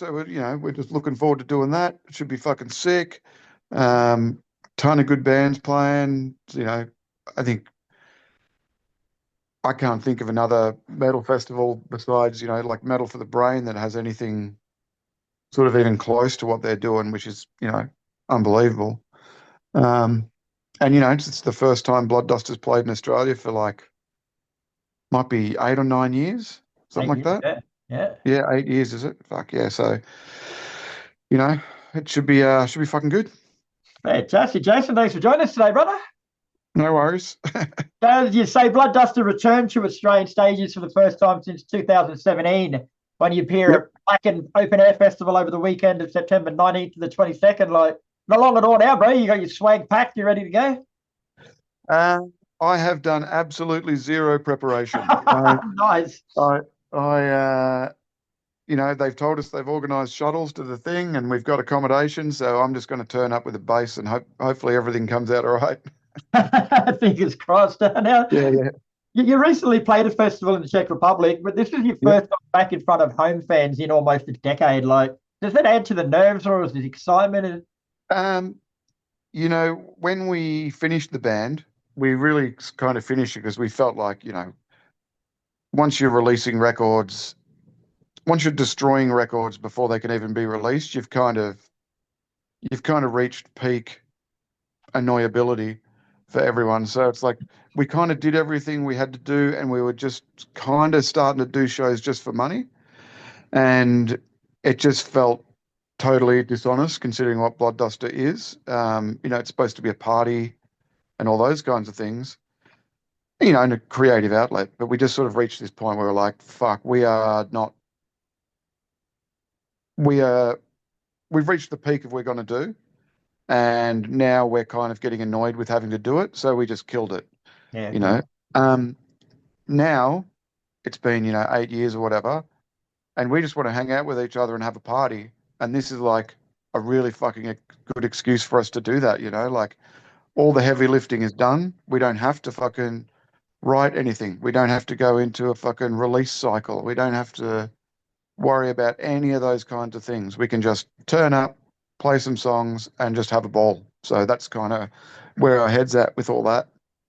So we're just looking forward to doing that. It should be fucking sick. Ton of good bands playing. I think I can't think of another metal festival besides, like Metal for the Brain that has anything sort of even close to what they're doing, which is, unbelievable. Um, and it's the first time Blood Dusters played in Australia for might be 8 or 9 years, something Eight like years, that. yeah. Yeah. Yeah, 8 years, is it? Fuck yeah. So, you know, it should be fucking good. Fantastic. Jason, thanks for joining us today, brother. No worries. As you say, Blood Duster returned to Australian stages for the first time since 2017 when you appear Yep. at Blacken Open Air Festival over the weekend of September 19th to the 22nd. Like, not long at all now, bro. You got your swag packed. You ready to go? Uh, I have done absolutely zero preparation. Nice. I, they've told us they've organised shuttles to the thing, and we've got accommodation. So I'm just going to turn up with a bass, and hopefully everything comes out all right. Fingers crossed. Now, Yeah, yeah. you recently played a festival in the Czech Republic, but this is your Yep. first time back in front of home fans in almost a decade. Like, does that add to the nerves or is it excitement? Um, when we finished the band, we really kind of finished it because we felt like, once you're releasing records, once you're destroying records before they can even be released, you've kind of reached peak annoyability for everyone. So it's like we kind of did everything we had to do, and we were just kind of starting to do shows just for money, and it just felt totally dishonest considering what Blood Duster is. It's supposed to be a party and all those kinds of things, and a creative outlet. But we just sort of reached this point where we're like, fuck, we are not, we are, we've reached the peak of what we're going to do. And now we're kind of getting annoyed with having to do it. So we just killed it, Yeah, you good. know. Um, Now it's been, 8 years or whatever, and we just want to hang out with each other and have a party. And this is like a really fucking good excuse for us to do that, like all the heavy lifting is done. We don't have to fucking write anything. We don't have to go into a fucking release cycle. We don't have to worry about any of those kinds of things. We can just turn up, play some songs, and just have a ball. So that's kind of where our head's at with all that.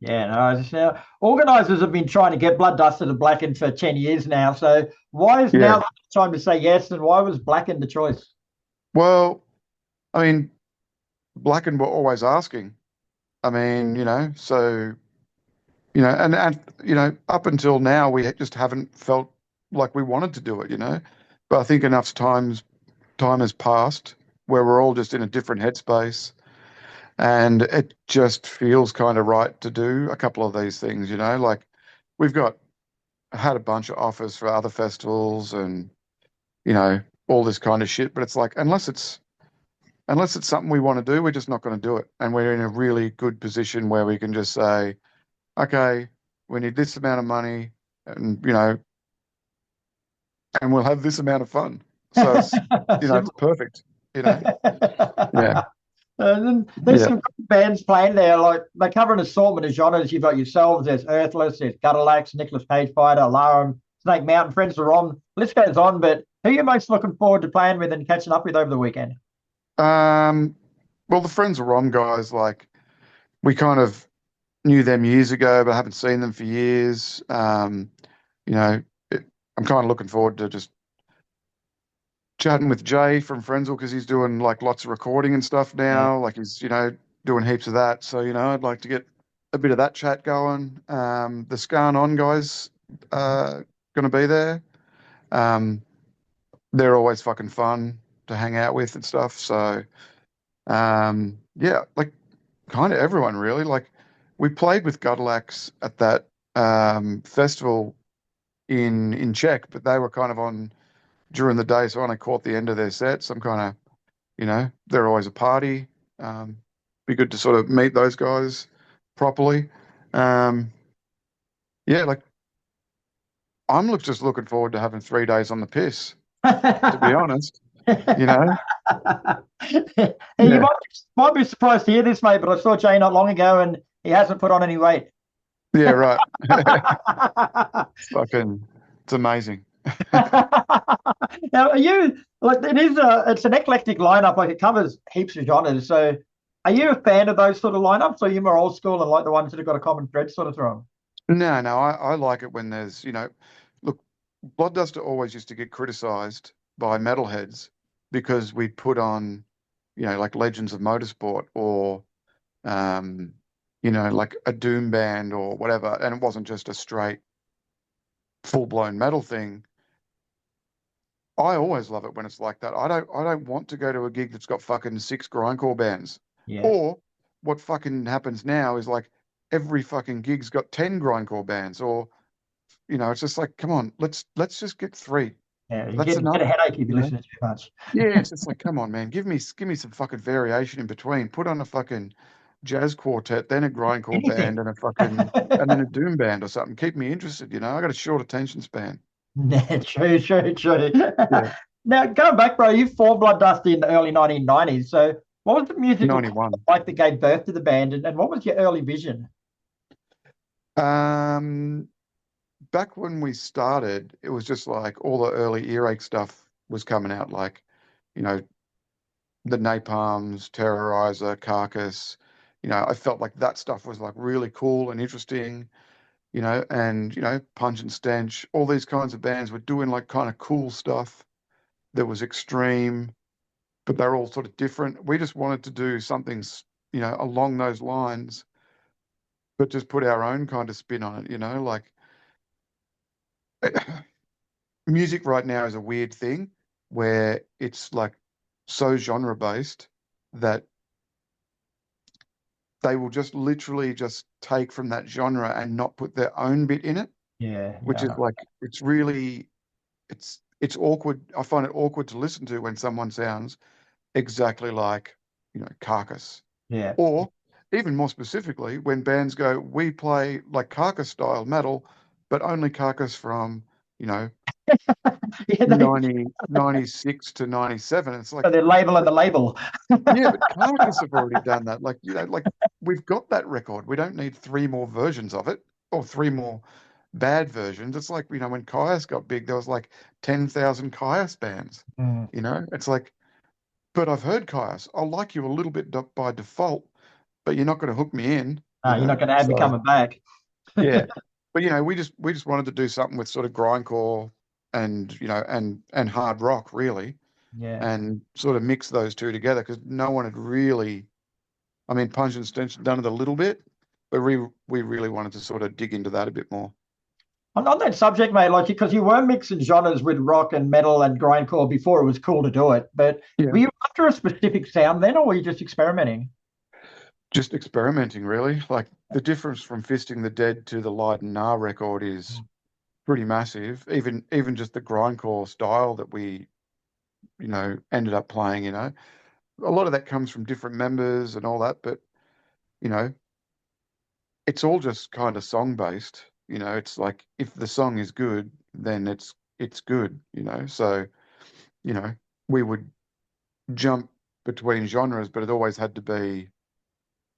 Yeah, no. Now, organisers have been trying to get Blood Duster to Blacken for 10 years now. So why is now Yeah. the time to say yes, and why was Blacken the choice? Well, I mean, Black and were always asking. I mean, so, and up until now, we just haven't felt like we wanted to do it. But I think enough time has passed where we're all just in a different headspace, and it just feels kind of right to do a couple of these things. Like we've got had a bunch of offers for other festivals and you know all this kind of shit, but it's like unless it's something we want to do, we're just not going to do it, and we're in a really good position where we can just say, okay, we need this amount of money, and and we'll have this amount of fun. So it's Simple. perfect. You know, yeah, And then there's yeah, some good bands playing there. Like they cover an assortment of genres. You've got yourselves, there's Earthless, there's Gutterlax, Nicholas Cage Fighter, Alarum, Snake Mountain, Friends are on. List goes on, but who are you most looking forward to playing with and catching up with over the weekend? um, well, the Friends of Rom guys, like we kind of knew them years ago, but I haven't seen them for years. You know, I'm kind of looking forward to just chatting with Jay from Frenzal because he's doing like lots of recording and stuff Yeah. now. Like he's, doing heaps of that. So, I'd like to get a bit of that chat going. The Scan On guys going to be there. Um, they're always fucking fun to hang out with and stuff. So, yeah, like kind of everyone really. Like we played with Gutterlax at that festival in Czech, but they were kind of on during the day, so I only caught the end of their sets. I'm kind of, they're always a party. Be good to sort of meet those guys properly. Um, yeah, like just looking forward to having 3 days on the piss, to be honest. You know? Hey, you Yeah. might be surprised to hear this, mate, but I saw Jay not long ago and he hasn't put on any weight. Yeah, right. Fucking, it's amazing. Now, are you Like it's an eclectic lineup. Like it covers heaps of genres. So, are you a fan of those sort of lineups, or are you more old school and like the ones that have got a common thread sort of through them? No, I like it when there's, look, Bloodduster always used to get criticized by metalheads because we'd put on, like Legends of Motorsport or, um, like a Doom band or whatever, and it wasn't just a straight full-blown metal thing. I always love it when it's like that. I don't want to go to a gig that's got fucking six grindcore bands. Yeah, Or what fucking happens now is like every fucking gig's got 10 grindcore bands or it's just like, come on, let's just get three. yeah. You That's get enough, a headache if you you know? listen too much. Yeah, it's just like, come on, man, give me some fucking variation in between. Put on a fucking jazz quartet, then a grindcore band Anything. and a fucking and then a doom band or something. Keep me interested. I got a short attention span. Yeah, true, true, true. Yeah, Now, going back, bro, you formed Blood Dust in the early 1990s. So, what was the musical 91. like that gave birth to the band, and what was your early vision? Um, Back when we started, it was just like all the early earache stuff was coming out, like, you know, the Napalms, Terrorizer, Carcass. I felt like that stuff was like really cool and interesting, and, Punch and Stench, all these kinds of bands were doing like kind of cool stuff that was extreme, but they're all sort of different. We just wanted to do something, along those lines, but just put our own kind of spin on it, like music right now is a weird thing where it's like so genre based that they will just literally just take from that genre and not put their own bit in it, Yeah, which yeah, is like it's awkward. I find it awkward to listen to when someone sounds exactly like, Carcass. yeah. Or even more specifically, when bands go, we play like Carcass style metal, but only Carcass from, you know, Yeah, 96 to 97. It's so like, they're labeling the label. yeah, but Carcass have already done that. Like, like we've got that record. We don't need three more versions of it or three more bad versions. It's like, when Caius got big, there was like 10,000 Caius bands. Mm. It's like, but I've heard Caius. I'll like you a little bit by default, but you're not going to hook me in. You're not going to have me So coming back. yeah, but we just wanted to do something with sort of grindcore and and hard rock really, Yeah. and sort of mix those two together because no one had really. I mean, Punch and Stench had done it a little bit, but we really wanted to sort of dig into that a bit more. On that subject, mate, like because you were mixing genres with rock and metal and grindcore before it was cool to do it, but Yeah, were you after a specific sound then, or were you just experimenting? just experimenting really. Like the difference from Fisting the Dead to the Light and Nah record is pretty massive. Even just the grindcore style that we ended up playing. A lot of that comes from different members and all that, but you know, it's all just kind of song based. It's like if the song is good, then it's good. So, you know, we would jump between genres, but it always had to be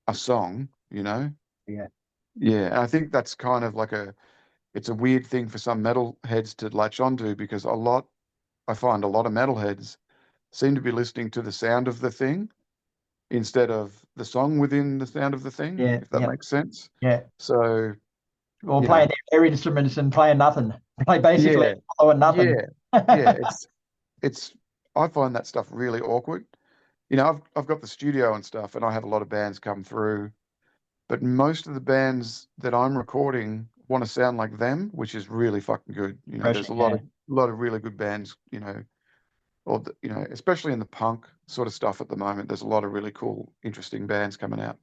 a song. Yeah. Yeah, and I think that's kind of like it's a weird thing for some metal heads to latch onto because I find a lot of metalheads seem to be listening to the sound of the thing instead of the song within the sound of the thing, Yeah, if that yeah, makes sense. yeah. So, Or you know, playing their instruments and playing nothing. Play basically yeah, following nothing. yeah, yeah. It's I find that stuff really awkward. I've got the studio and stuff, and I have a lot of bands come through, but most of the bands that I'm recording want to sound like them, which is really fucking good. There's a Refreshing, yeah. lot of really good bands, or especially in the punk sort of stuff at the moment. There's a lot of really cool, interesting bands coming out.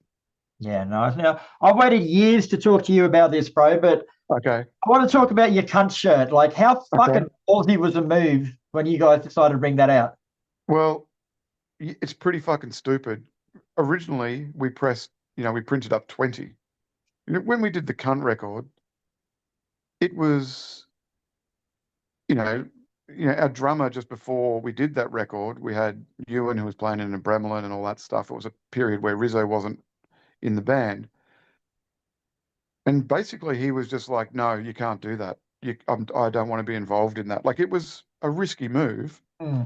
Yeah, nice. Now, I've waited years to talk to you about this, bro, but Okay, I want to talk about your cunt shirt. Like, how okay. fucking ballsy was the move when you guys decided to bring that out? Well, it's pretty fucking stupid. Originally, we printed up 20. When we did the Cunt record, it was, you know, our drummer just before we did that record, we had Ewan who was playing in a Bremelin and all that stuff. It was a period where Rizzo wasn't in the band. And basically he was just like, no, you can't do that. I don't want to be involved in that. Like it was a risky move, Hmm.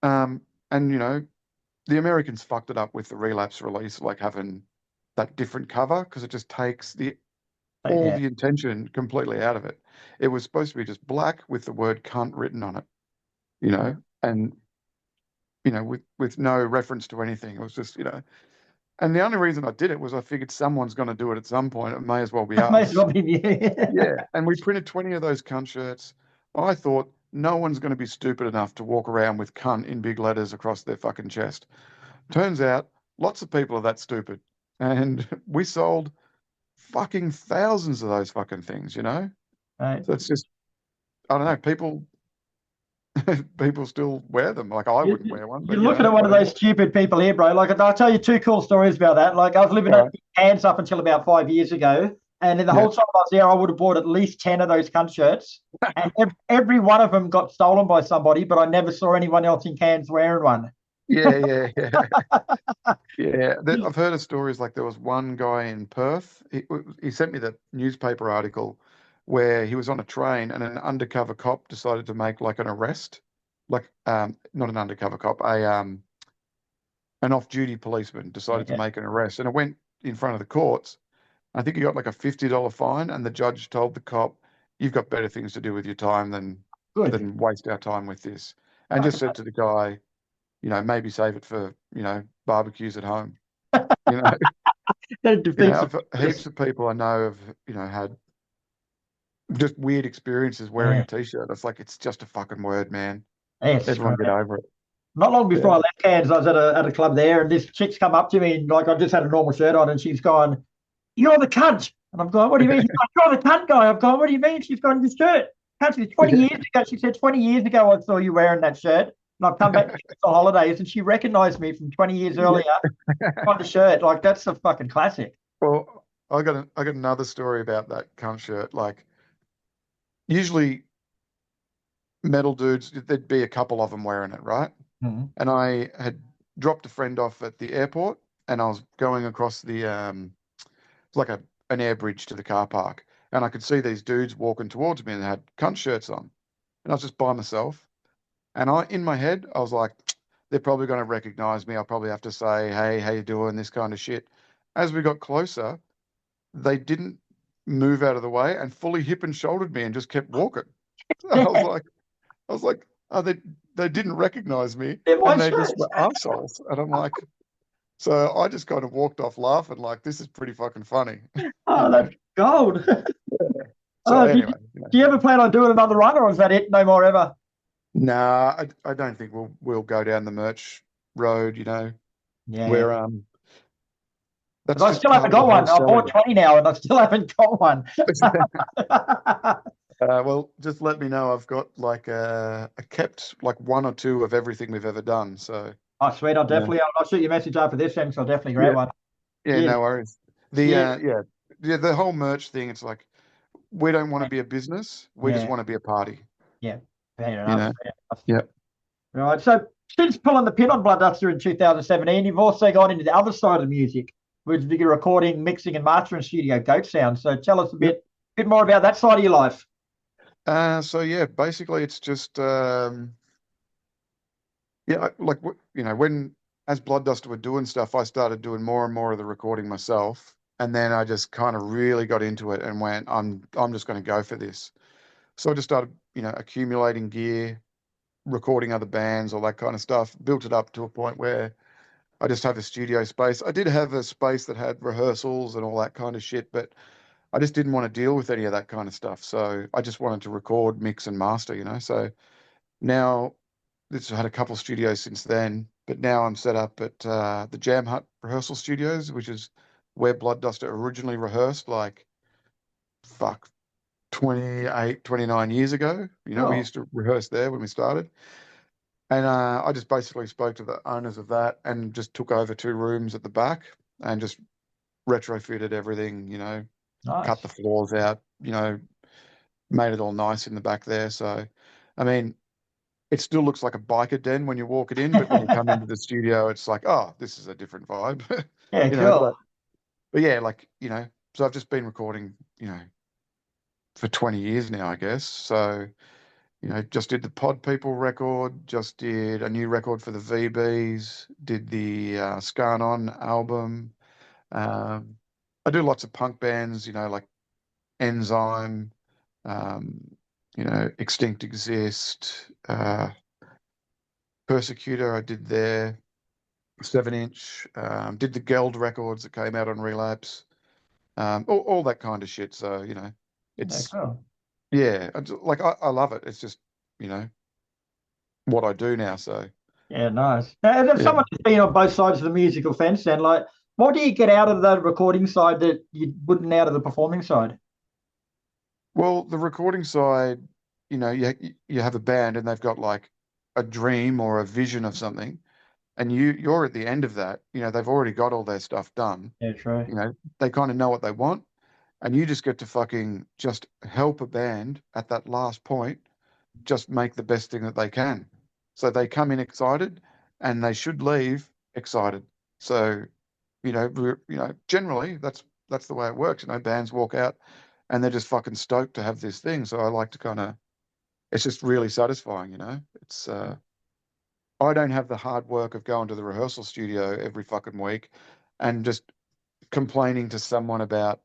And the Americans fucked it up with the relapse release, like having that different cover because it just takes all Yeah. the intention completely out of it. It was supposed to be just black with the word cunt written on it, and with no reference to anything. It was just, and the only reason I did it was I figured someone's going to do it at some point. It may as well be May as us. well be you. Yeah. And we printed 20 of those cunt shirts. I thought no one's going to be stupid enough to walk around with cunt in big letters across their fucking chest. Turns out lots of people are that stupid. And we sold fucking thousands of those fucking things. Right. So it's just, I don't know, people still wear them. Like I You, wouldn't wear one, you're but looking at one of whatever. those stupid people here, bro. Like, I'll tell you two cool stories about that. Like, I was living All in right. Cairns up until about 5 years ago. And in the Yeah. whole time I was there, I would have bought at least 10 of those cunt shirts. And every one of them got stolen by somebody, but I never saw anyone else in Cairns wearing one. Yeah, yeah, yeah. Yeah, I've heard of stories like there was one guy in Perth. He sent me the newspaper article where he was on a train and an undercover cop decided to make like an arrest, like not an undercover cop, an off-duty policeman decided to Yeah, make an arrest, and it went in front of the courts. I think he got like a $50 fine, and the judge told the cop, "You've got better things to do with your time good. than waste our time with this," and just Fuck. said to the guy, maybe save it for barbecues at home. You know. That defeats the Heaps purpose. of people I know have, had just weird experiences wearing a Yeah, t-shirt. It's like, it's just a fucking word, man. yes, Everyone get correct. over it. Not long before I Yeah. left Cairns, I was at a club there, and this chick's come up to me, and like I just had a normal shirt on, and she's gone, "You're the cunt." And I'm going, "What do you mean?" She's like, "You're the cunt guy." I've gone, "What do you mean?" She's gone, "Your shirt. Actually, 20 years ago," she said, "20 years ago, I saw you wearing that shirt." And I've come back for holidays, and she recognized me from 20 years Yeah. earlier on the shirt. Like, that's a fucking classic. Well, I got another story about that cunt shirt. Like, usually metal dudes, there'd be a couple of them wearing it, right? Mhm. And I had dropped a friend off at the airport, and I was going across it's like an air bridge to the car park, and I could see these dudes walking towards me and they had cunt shirts on, and I was just by myself. And in my head, I was like, they're probably going to recognize me. I'll probably have to say, hey, how you doing? This kind of shit. As we got closer, they didn't move out of the way and fully hip and shouldered me and just kept walking. I was like, oh, they didn't recognize me They're my and they just shirts. were assholes. And I'm like, so I just kind of walked off laughing, like, this is pretty fucking funny, you Oh, know? that's gold. So Oh, anyway, do you ever plan on doing another run, or is that it? No more ever? nah, I don't think we'll go down the merch road, Yeah. where Because that's I just still part haven't of the got whole one. I bought selling. 20 now, and I still haven't got one. Well, just let me know. I've got like a kept like one or two of everything we've ever done. So Oh, sweet. yeah, I'll shoot you a message after this, then, so I'll definitely grab yeah, one. yeah. Yeah. No worries. The Yeah. yeah, the whole merch thing. It's like we don't want to be a business. We just Yeah. want to be a party. Yeah. Fair You enough. know. Fair enough. Yeah. Right. So since pulling the pin on Blood Duster in 2017, you've also gone into the other side of music, with the recording, mixing, and mastering studio, Goat Sound. So tell us a Yep. bit more about that side of your life. So yeah, basically it's just yeah, when as Blood Duster were doing stuff, I started doing more and more of the recording myself, and then I just kind of really got into it and went, I'm just going to go for this. So I just started, accumulating gear, recording other bands, all that kind of stuff. Built it up to a point where I just have a studio space. I did have a space that had rehearsals and all that kind of shit, but I just didn't want to deal with any of that kind of stuff. So I just wanted to record, mix, and master. So now this had a couple studios since then, but now I'm set up at the Jam Hut Rehearsal Studios, which is where Blood Duster originally rehearsed, like, fuck, 28, 29 years ago. We Oh, used to rehearse there when we started. And I just basically spoke to the owners of that and just took over two rooms at the back and just retrofitted everything, cut the nice. floors out, made it all nice in the back there. So, I mean, it still looks like a biker den when you walk it in, but when you come into the studio, it's like, oh, this is a different vibe, Yeah, you know. cool. But yeah, like, so I've just been recording, for 20 years now, I guess. So, just did the Pod People record, just did a new record for the VBs, did the Scan On album. Um, I do lots of punk bands, like Enzyme, um, Extinct Exist, Persecutor. I did their 7-inch, did the Geld records that came out on Relapse, all that kind of shit. So, Yeah, it's, cool. yeah, like I love it. It's just, you know, what I do now. So, Yeah, nice. Now, as yeah. someone who's been on both sides of the musical fence, then, like, what do you get out of the recording side that you wouldn't out of the performing side? Well, the recording side, you have a band and they've got like a dream or a vision of something, and you're at the end of that. They've already got all their stuff done. Yeah, true. They kind of know what they want, and you just get to fucking just help a band at that last point just make the best thing that they can. So they come in excited and they should leave excited. So, generally that's the way it works. Bands walk out and they're just fucking stoked to have this thing. So I like to it's just really satisfying. It's I don't have the hard work of going to the rehearsal studio every fucking week and just complaining to someone about,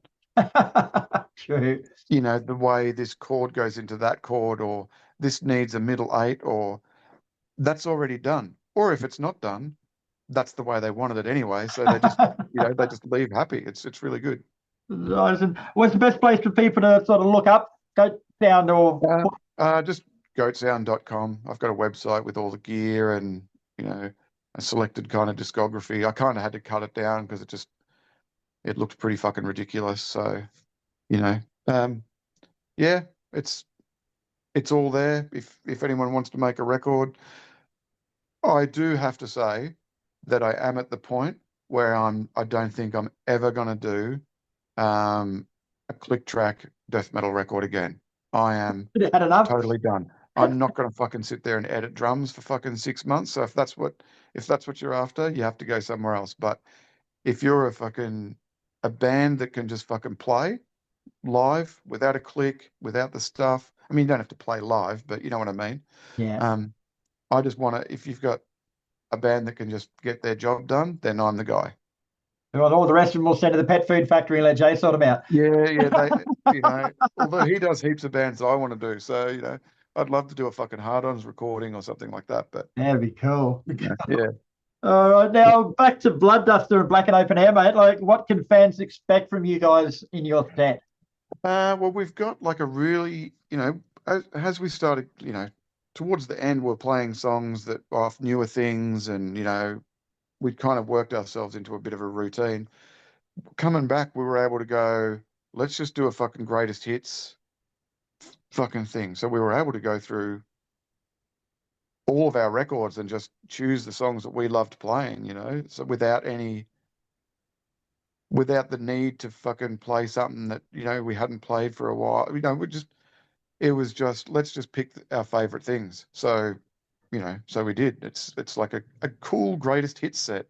True. the way this chord goes into that chord, or this needs a middle eight, or that's already done. Or if it's not done, that's the way they wanted it anyway. So they just leave happy. It's really good. Nice. And what's the best place for people to sort of look up? Go down or Just goatsound.com. I've got a website with all the gear and, a selected kind of discography. I kind of had to cut it down because it looked pretty fucking ridiculous. So, you know, um, yeah, it's all there. If anyone wants to make a record, I do have to say that I am at the point where I don't think I'm ever going to do a click track death metal record again. I am had enough. totally done. I'm not going to fucking sit there and edit drums for fucking 6 months. So if that's what you're after, you have to go somewhere else. But if you're a band that can just fucking play live without a click, without the stuff. I mean, you don't have to play live, but you know what I mean. Yeah. Um, I just want to. If you've got a band that can just get their job done, then I'm the guy. Well, all the rest of them will send to the pet food factory and let Jay sort them out. Yeah, yeah. Although he does heaps of bands that I want to do, so I'd love to do a fucking hard-ons recording or something like that. But That'd be cool. yeah. All right, now back to Blood Duster and Black and Open Air, mate. Like, what can fans expect from you guys in your set? Well, we've got like a really, as we started, towards the end, we're playing songs that are off newer things, and we'd kind of worked ourselves into a bit of a routine. Coming back, we were able to go, let's just do a fucking greatest hits fucking thing. So we were able to go through all of our records and just choose the songs that we loved playing, so without the need to fucking play something that, we hadn't played for a while. It was just, let's just pick our favorite things. So, so we did. It's like a cool greatest hits set,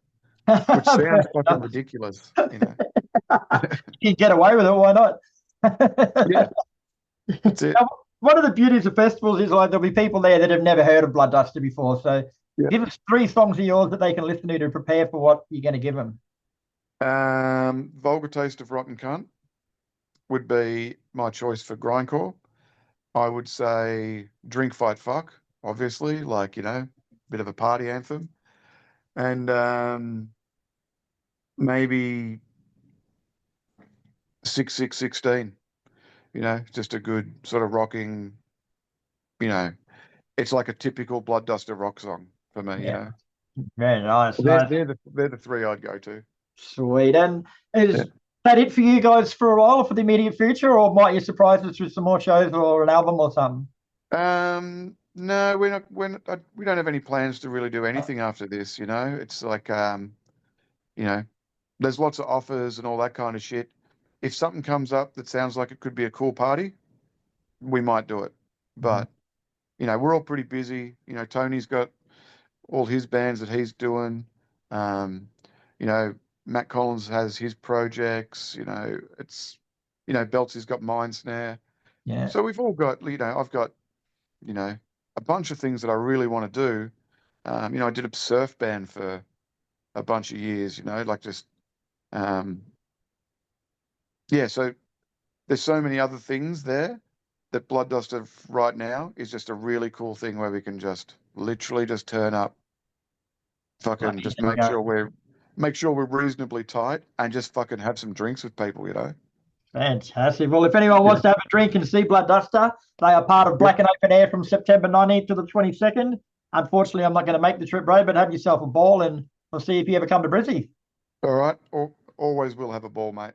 which sounds fucking ridiculous. You get away with it, why not? Yeah, that's it. Now, one of the beauties of festivals is like there'll be people there that have never heard of Blood Duster before. So Yeah. give us 3 songs of yours that they can listen to prepare for what you're going to give them. Vulgar Taste of Rotten Cunt would be my choice for grindcore. I would say Drink Fight Fuck, obviously, like, bit of a party anthem. And maybe 6616, just a good sort of rocking, you know, it's like a typical Blood Duster rock song for me. Yeah, very nice, They're, nice, they're the they're the three I'd go to. sweet. And Yeah. is that it for you guys for a while for the immediate future, or might you surprise us with some more shows or an album or something? No, we don't have any plans to really do anything after this. It's like, you know, there's lots of offers and all that kind of shit. If something comes up that sounds like it could be a cool party, we might do it. But, we're all pretty busy. Tony's got all his bands that he's doing. Um, you know, Matt Collins has his projects. It's, Beltsy's got Mind Snare. Yeah, So we've all got, I've got you know, a bunch of things that I really want to do. I did a surf band for a bunch of years, like just, um, yeah. So there's so many other things there that Blood Duster right now is just a really cool thing where we can just literally just turn up, fucking just make sure we're reasonably tight and just fucking have some drinks with people. Fantastic. Well, if anyone Yeah. wants to have a drink and see Blood Duster, they are part of Yep. Black and Open Air from September 19th to the 22nd. Unfortunately, I'm not going to make the trip, bro, but have yourself a ball and we'll see if you ever come to Brizzy. All right. Always will have a ball, mate.